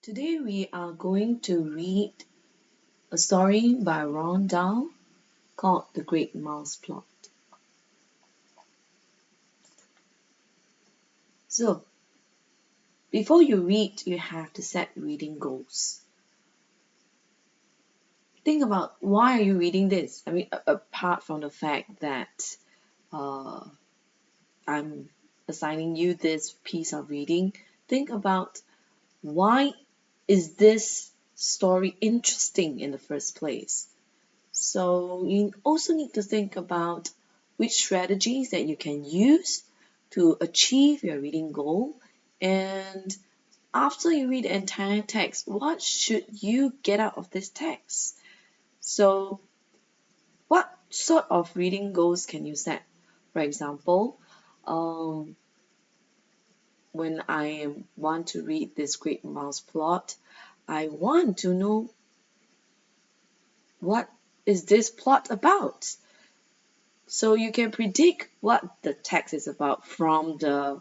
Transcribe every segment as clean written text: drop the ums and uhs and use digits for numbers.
Today we are going to read a story by Ron Dahl called The Great Mouse Plot. So, before you read, you have to set reading goals. Think about why are you reading this? I mean, apart from the fact that uh, I'm assigning you this piece of reading, think about why is this story interesting in the first place? So you also need to think about which strategies that you can use to achieve your reading goal. And after you read the entire text, what should you get out of this text? So what sort of reading goals can you set? For example, when I want to read this Great Mouse Plot, I want to know what is this plot about? So you can predict what the text is about from the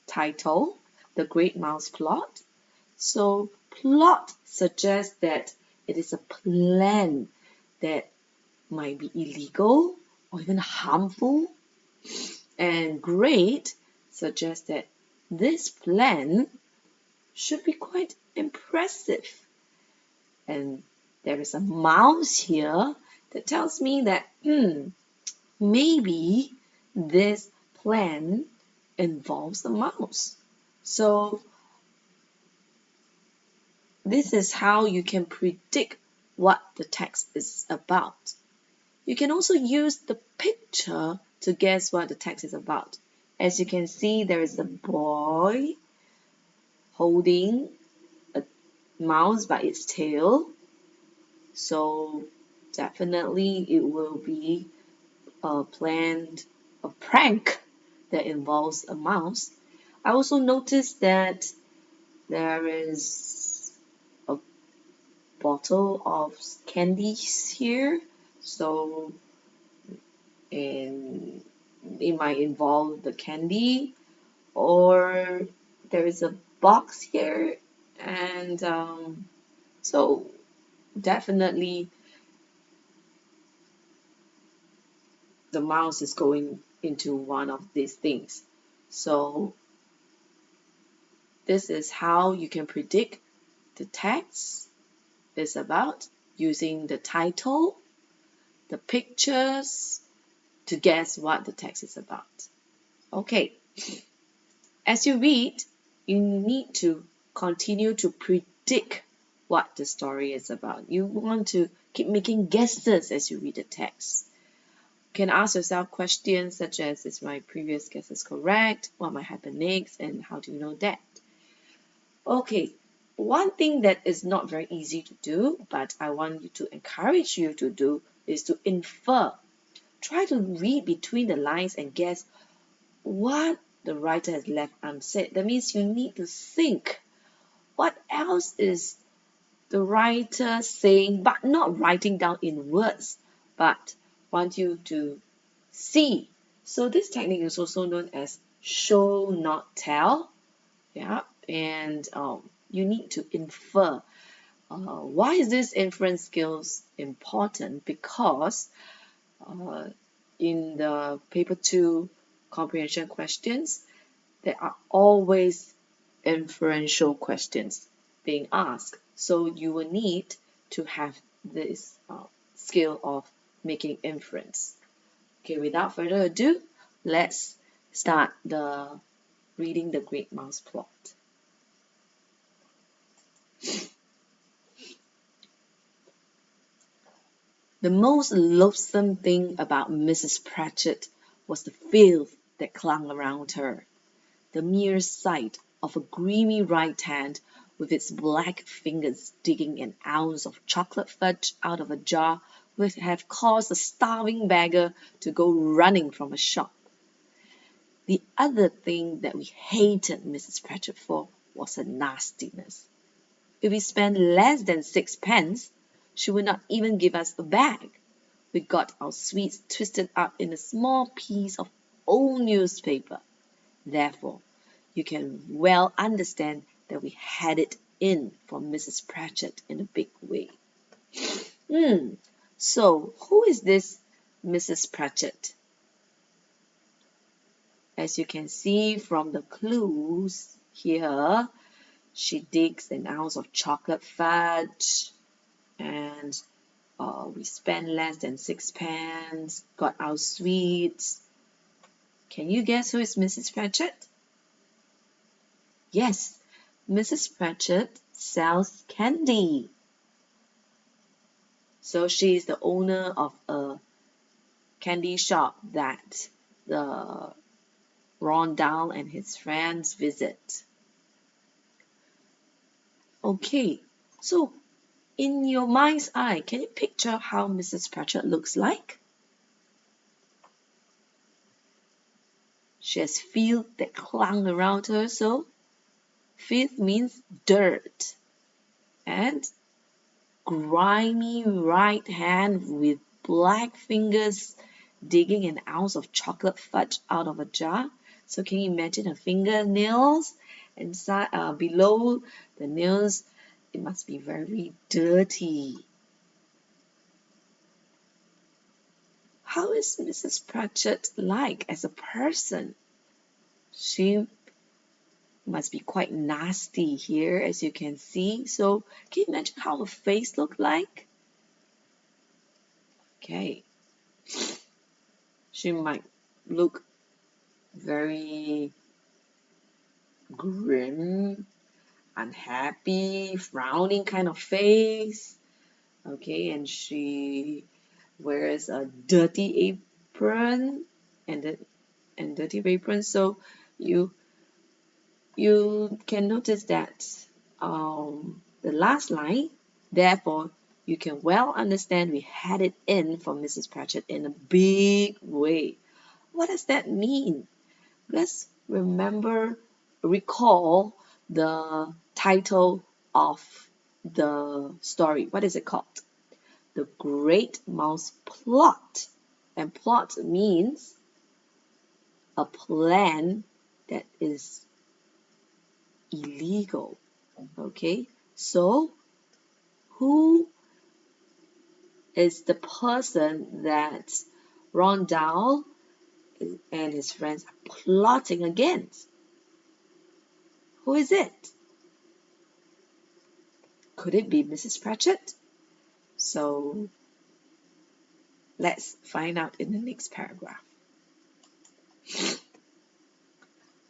title, The Great Mouse Plot. So plot suggests that it is a plan that might be illegal or even harmful. And great suggests that this plan should be quite impressive. And there is a mouse here that tells me that, maybe this plan involves the mouse. So this is how you can predict what the text is about. You can also use the picture to guess what the text is about. As you can see, there is a boy holding a mouse by its tail. So definitely it will be a prank that involves a mouse. I also noticed that there is a bottle of candies here, so it might involve the candy, or there is a box here, and so definitely the mouse is going into one of these things. So this is how you can predict the text is about using the title, the pictures to guess what the text is about. Okay, as you read, you need to continue to predict what the story is about. You want to keep making guesses as you read the text. You can ask yourself questions such as, is my previous guesses correct? What might happen next? And how do you know that? Okay, one thing that is not very easy to do, but I want you to encourage you to do, is to infer. Try to read between the lines and guess what the writer has left unsaid. That means you need to think. What else is the writer saying, but not writing down in words, but want you to see. So this technique is also known as show not tell. Yeah, and you need to infer. Why is this inference skills important? Because in the paper 2 comprehension questions, there are always inferential questions being asked. So you will need to have this skill of making inference. Okay, without further ado, let's start reading the Great Mouse Plot. The most loathsome thing about Mrs. Pratchett was the filth that clung around her. The mere sight of a grimy right hand with its black fingers digging an ounce of chocolate fudge out of a jar would have caused a starving beggar to go running from a shop. The other thing that we hated Mrs. Pratchett for was her nastiness. If we spent less than 6 pence, she would not even give us a bag. We got our sweets twisted up in a small piece of old newspaper. Therefore, you can well understand that we had it in for Mrs. Pratchett in a big way. So, who is this Mrs. Pratchett? As you can see from the clues here, she digs an ounce of chocolate fudge, and we spent less than 6 pence, got our sweets. Can you guess who is Mrs. Pratchett? Yes, Mrs. Pratchett sells candy. So she is the owner of a candy shop that the Ron Dahl and his friends visit. Okay, so in your mind's eye, can you picture how Mrs. Pratchett looks like? She has filth that clung around her, so filth means dirt. And grimy right hand with black fingers digging an ounce of chocolate fudge out of a jar. So can you imagine her fingernails? Inside, below the nails, it must be very dirty. How is Mrs. Pratchett like as a person? She must be quite nasty here, as you can see. So can you imagine how her face looked like? Okay. She might look very grim, unhappy, frowning kind of face. Okay, and she wears a dirty apron and dirty apron. So you can notice that the last line, therefore, you can well understand we had it in for Mrs. Pratchett in a big way. What does that mean? Let's recall the title of the story. What is it called? The Great Mouse Plot. And plot means a plan that is illegal. Okay, so who is the person that Ron Dahl and his friends are plotting against? Who is it? Could it be Mrs. Pratchett? So let's find out in the next paragraph.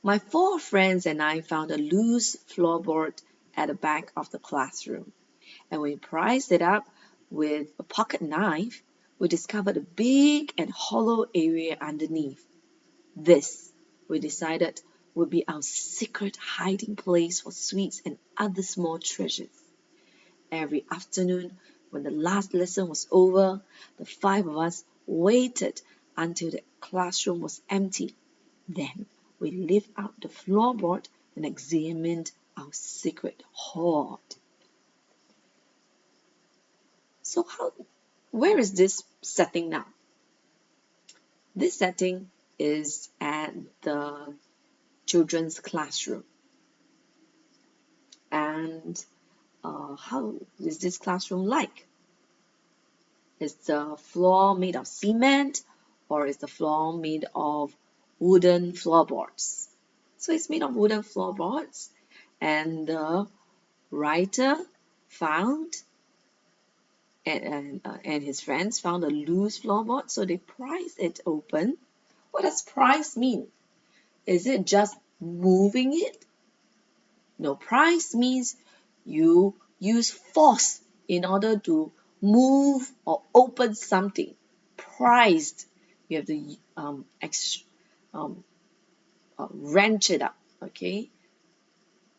My 4 friends and I found a loose floorboard at the back of the classroom, and when we prized it up with a pocket knife, we discovered a big and hollow area underneath. This, we decided, would be our secret hiding place for sweets and other small treasures. Every afternoon, when the last lesson was over, the 5 of us waited until the classroom was empty. Then we lifted out the floorboard and examined our secret hoard. So where is this setting now? This setting is at the children's classroom. And how is this classroom like? Is the floor made of cement, or is the floor made of wooden floorboards? So it's made of wooden floorboards, and the writer found and his friends found a loose floorboard, so they prized it open. What does prize mean? Is it just moving it? No, prize means you use force in order to move or open something. Prized, you have to wrench it up. Okay,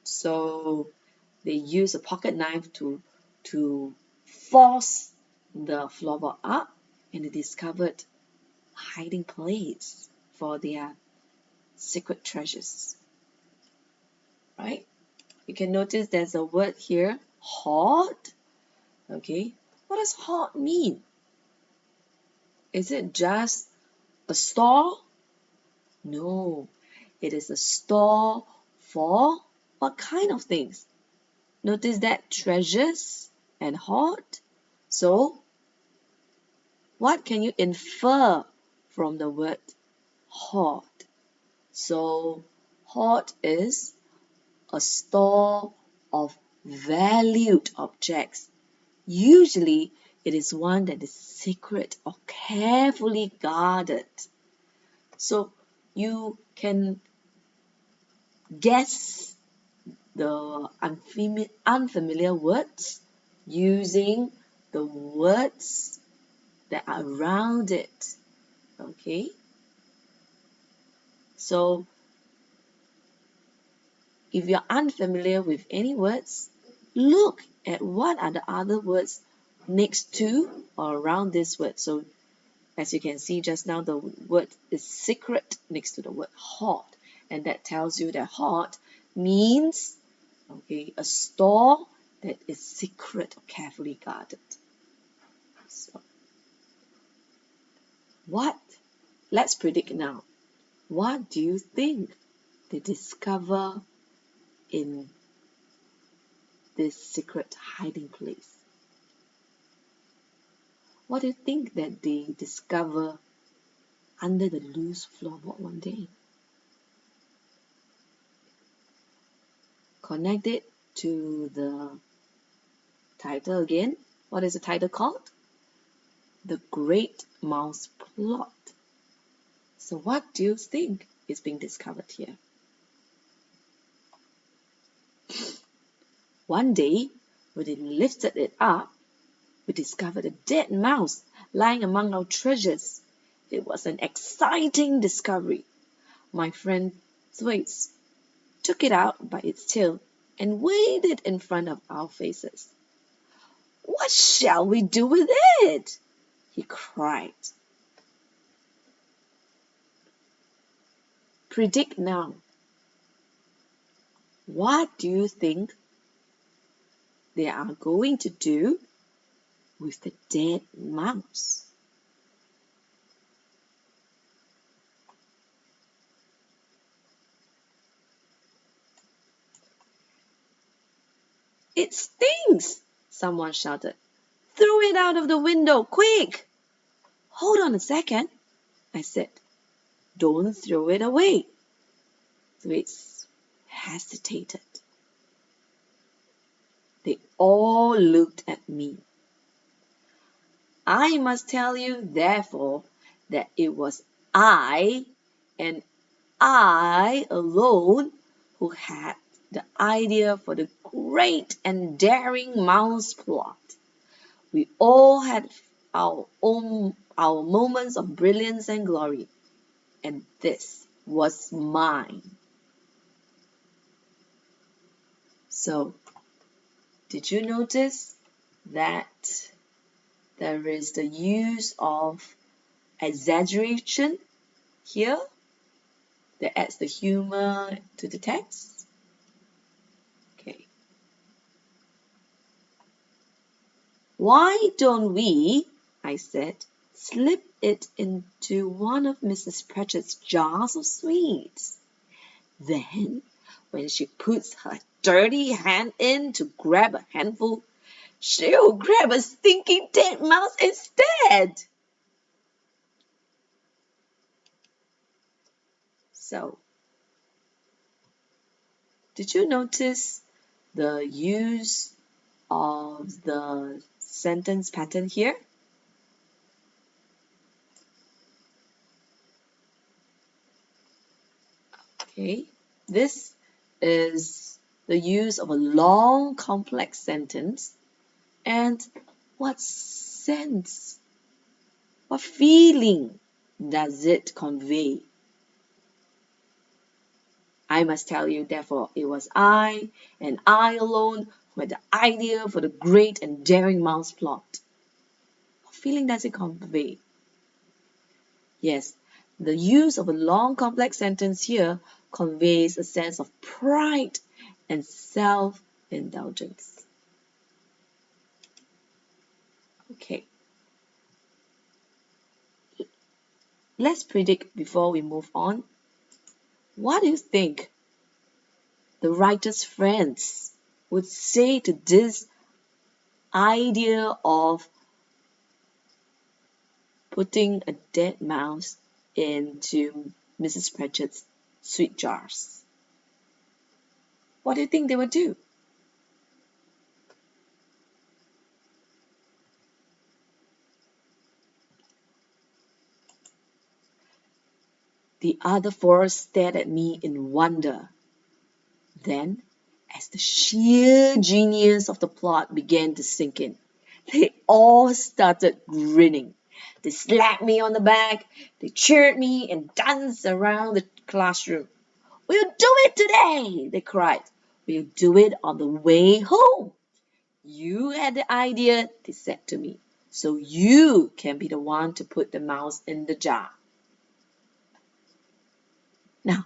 so they use a pocket knife to force the floorboard up, and they discovered a hiding place for their secret treasures. Right? You can notice there's a word here, hoard. Okay, what does hoard mean? Is it just a store? No, it is a store for what kind of things? Notice that treasures and hoard. So, what can you infer from the word hoard? So, hoard is a store of valued objects. Usually, it is one that is secret or carefully guarded. So, you can guess the unfamiliar words using the words that are around it. Okay? So, if you're unfamiliar with any words, look at what are the other words next to or around this word. So, as you can see just now, the word is secret next to the word hoard. And that tells you that hoard means, okay, a store that is secret or carefully guarded. So, let's predict now. What do you think they discover in this secret hiding place? What do you think that they discover under the loose floorboard one day? Connect it to the title again. What is the title called? The Great Mouse Plot. So what do you think is being discovered here? One day, when they lifted it up, we discovered a dead mouse lying among our treasures. It was an exciting discovery. My friend Thwaites took it out by its tail and waved it in front of our faces. "What shall we do with it?" he cried. Predict now. What do you think they are going to do with the dead mouse? "It stinks!" someone shouted. "Throw it out of the window, quick!" "Hold on a second," I said. "Don't throw it away." Thwaites hesitated. They all looked at me. I must tell you, therefore, that it was I, and I alone, who had the idea for the great and daring mouse plot. We all had our moments of brilliance and glory, and this was mine. So, did you notice that there is the use of exaggeration here that adds the humor to the text? Okay. "Why don't we," I said, "slip it into one of Mrs. Pratchett's jars of sweets? Then, when she puts her dirty hand in to grab a handful, she'll grab a stinking dead mouse instead." So, did you notice the use of the sentence pattern here? Okay, this is the use of a long, complex sentence. And what sense, what feeling does it convey? I must tell you, therefore, it was I, and I alone, who had the idea for the great and daring mouse plot. What feeling does it convey? Yes, the use of a long, complex sentence here conveys a sense of pride and self-indulgence. Okay. Let's predict before we move on. What do you think the writer's friends would say to this idea of putting a dead mouse into Mrs. Pratchett's sweet jars? What do you think they would do? The other four stared at me in wonder. Then, as the sheer genius of the plot began to sink in, they all started grinning. They slapped me on the back, they cheered me, and danced around the classroom. "We'll do it today!" they cried. "We'll do it on the way home. You had the idea," they said to me, "so you can be the one to put the mouse in the jar." Now,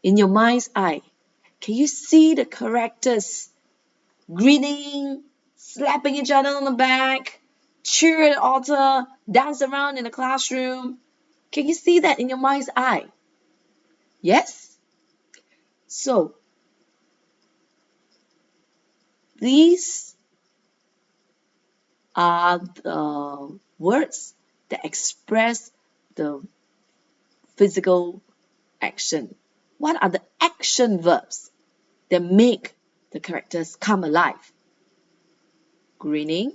in your mind's eye, can you see the characters grinning, slapping each other on the back, cheer at the author, dance around in the classroom? Can you see that in your mind's eye? Yes? So, these are the words that express the physical action. What are the action verbs that make the characters come alive? Grinning,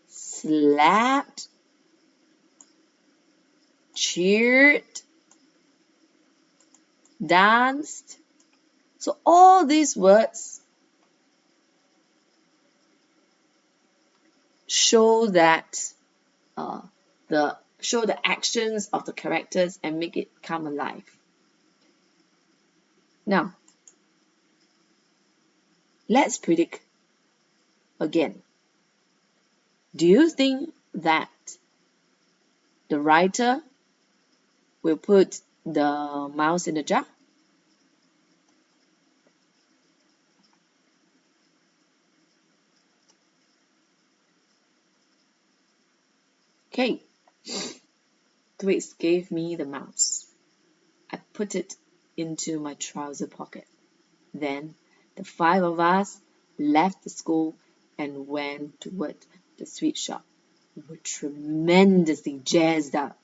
slapped, cheered, danced. So all these words show that show the actions of the characters and make it come alive. Now, let's predict again. Do you think that the writer will put the mouse in the jar? Okay, Twix gave me the mouse. I put it into my trouser pocket. Then the five of us left the school and went toward the sweet shop. We were tremendously jazzed up.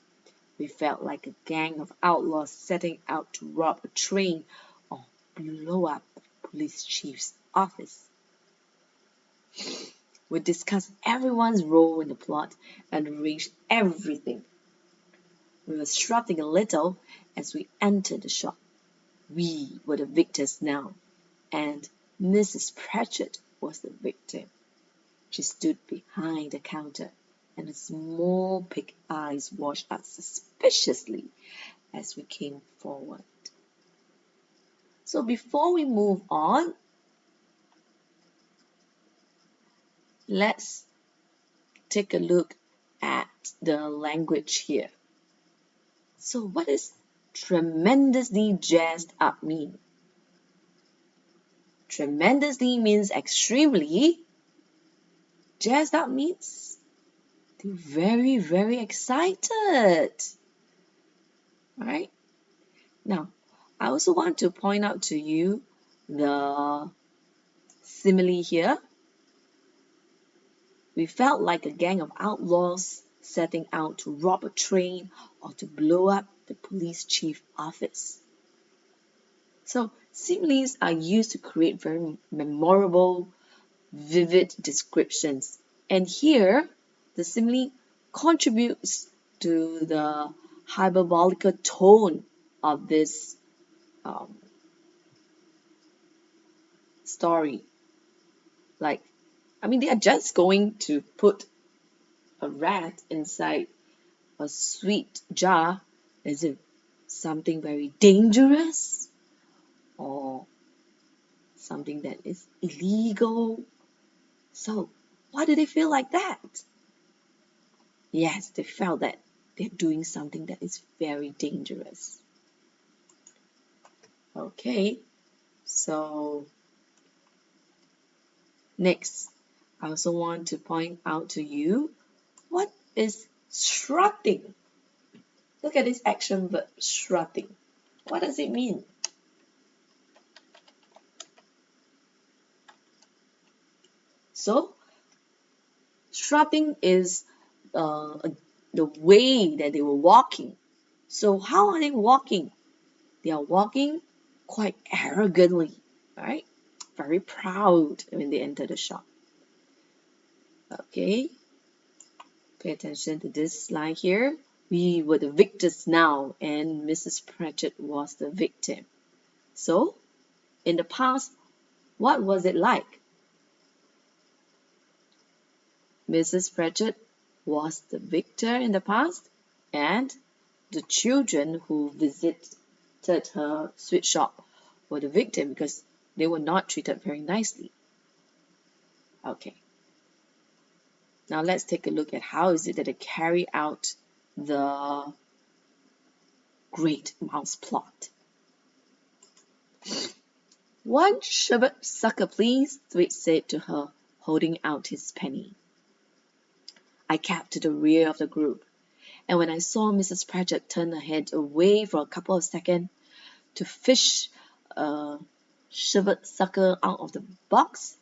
We felt like a gang of outlaws setting out to rob a train or blow up the police chief's office. We discussed everyone's role in the plot and arranged everything. We were strutting a little as we entered the shop. We were the victors now, and Mrs. Pratchett was the victim. She stood behind the counter, and her small pig eyes watched us suspiciously as we came forward. So before we move on, let's take a look at the language here. So what does tremendously jazzed up mean? Tremendously means extremely. Jazzed up means they're very, very excited. Right? Now, I also want to point out to you the simile here. We felt like a gang of outlaws setting out to rob a train or to blow up the police chief's office. So, similes are used to create very memorable, vivid descriptions. And here, the simile contributes to the hyperbolical tone of this story. They are just going to put a rat inside a sweet jar. Is it something very dangerous or something that is illegal? So, why do they feel like that? Yes, they felt that they're doing something that is very dangerous. Okay, so next, I also want to point out to you what is strutting. Look at this action verb, strutting. What does it mean? So strutting is the way that they were walking. So how are they walking? They are walking quite arrogantly, right? Very proud when they enter the shop. Okay, pay attention to this line here. We were the victors now, and Mrs. Pratchett was the victim. So, in the past, what was it like? Mrs. Pratchett was the victor in the past, and the children who visited her sweet shop were the victim because they were not treated very nicely. Okay. Now let's take a look at how is it that they carry out the Great Mouse plot. One sherbet sucker, please, Tweed said to her, holding out his penny. I kept to the rear of the group, and when I saw Mrs. Pratchett turn her head away for a couple of seconds to fish a sherbet sucker out of the box,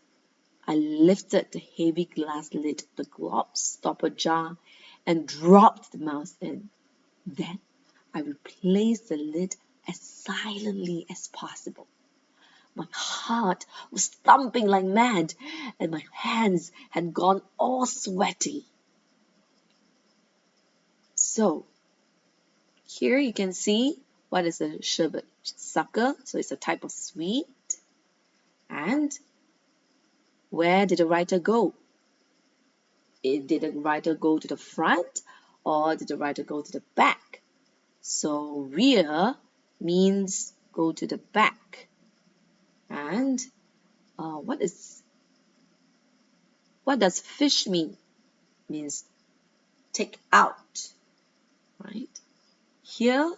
I lifted the heavy glass lid of the gobstopper jar and dropped the mouse in. Then I replaced the lid as silently as possible. My heart was thumping like mad, and my hands had gone all sweaty. So, here you can see what is a sherbet sucker. So it's a type of sweet. And where did the writer go? Did the writer go to the front or did the writer go to the back? So rear means go to the back. And what does fish mean? Means take out, right? Here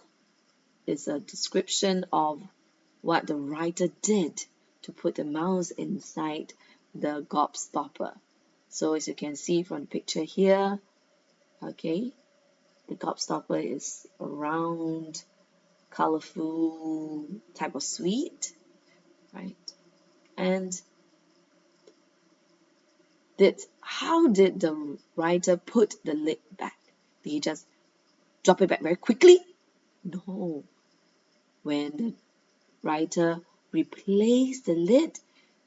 is a description of what the writer did to put the mouse inside the gobstopper. So as you can see from the picture here, okay, the gobstopper is a round, colorful type of sweet, right? And how did the writer put the lid back? Did he just drop it back very quickly? No. When the writer replaced the lid,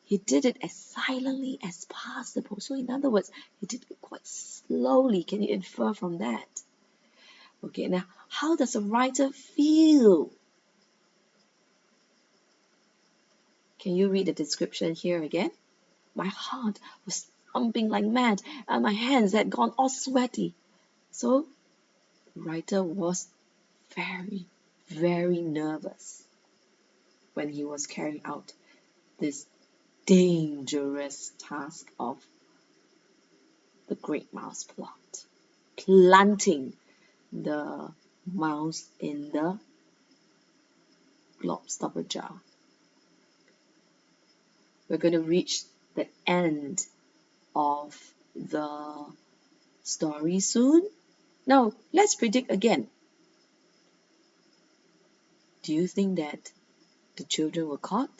he did it as silently as possible. So in other words, he did it quite slowly. Can you infer from that? Okay, now how does a writer feel? Can you read the description here again? My heart was thumping like mad and my hands had gone all sweaty. So the writer was very, very nervous when he was carrying out this dangerous task of the Great Mouse plot, planting the mouse in the gobstopper jar. We're going to reach the end of the story soon. Now, let's predict again. Do you think that the children were caught?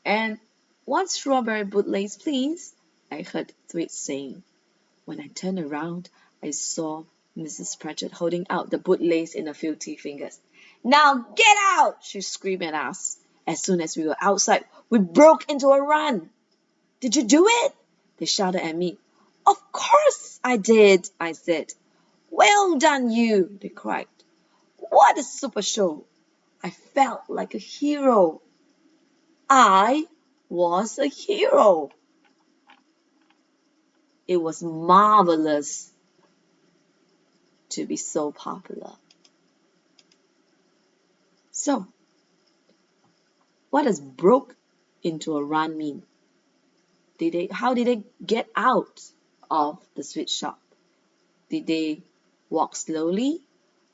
And one strawberry bootlace, please, I heard Tweed saying. When I turned around, I saw Mrs. Pratchett holding out the bootlace in her filthy fingers. Now get out! She screamed at us. As soon as we were outside, we broke into a run. Did you do it? They shouted at me. Of course I did, I said. Well done, you, they cried. What a super show! I felt like a hero. I was a hero. It was marvelous to be so popular. So, what does broke into a run mean? How did they get out of the sweet shop? Did they walk slowly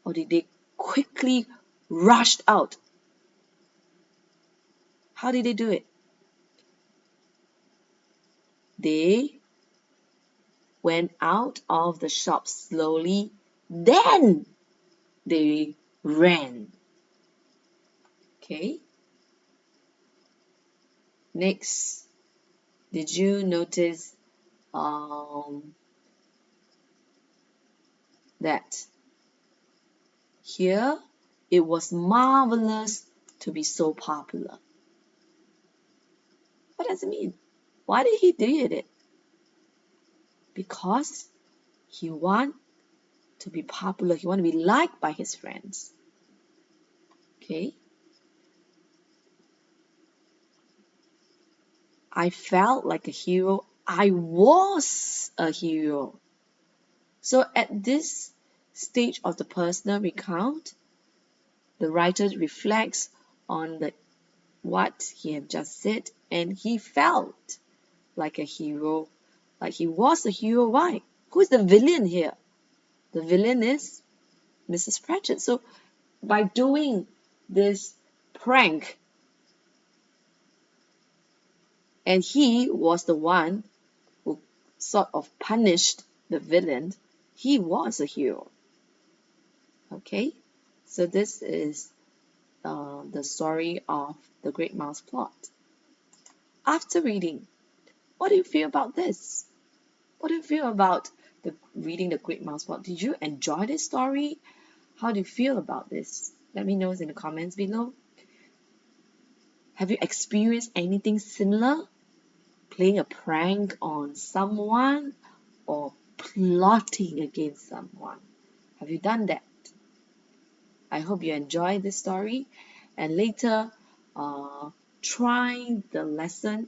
or did they quickly rush out? How did they do it? They went out of the shop slowly, then they ran. Okay. Next, did you notice that here it was marvelous to be so popular? What does it mean? Why did he do it? Because he want to be popular. He want to be liked by his friends. Okay. I felt like a hero. I was a hero. So at this stage of the personal recount, the writer reflects on what he had just said, and he felt like a hero, like he was a hero. Why? Who is the villain here? The villain is Mrs. Pratchett. So by doing this prank, and he was the one who sort of punished the villain, he was a hero. Okay, so this is the story of the Great Mouse Plot. After reading, what do you feel about this? What do you feel about reading the Great Mouse Plot? Did you enjoy this story? How do you feel about this? Let me know in the comments below. Have you experienced anything similar? Playing a prank on someone or plotting against someone? Have you done that? I hope you enjoyed this story, and later try the lesson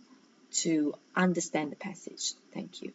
to understand the passage. Thank you.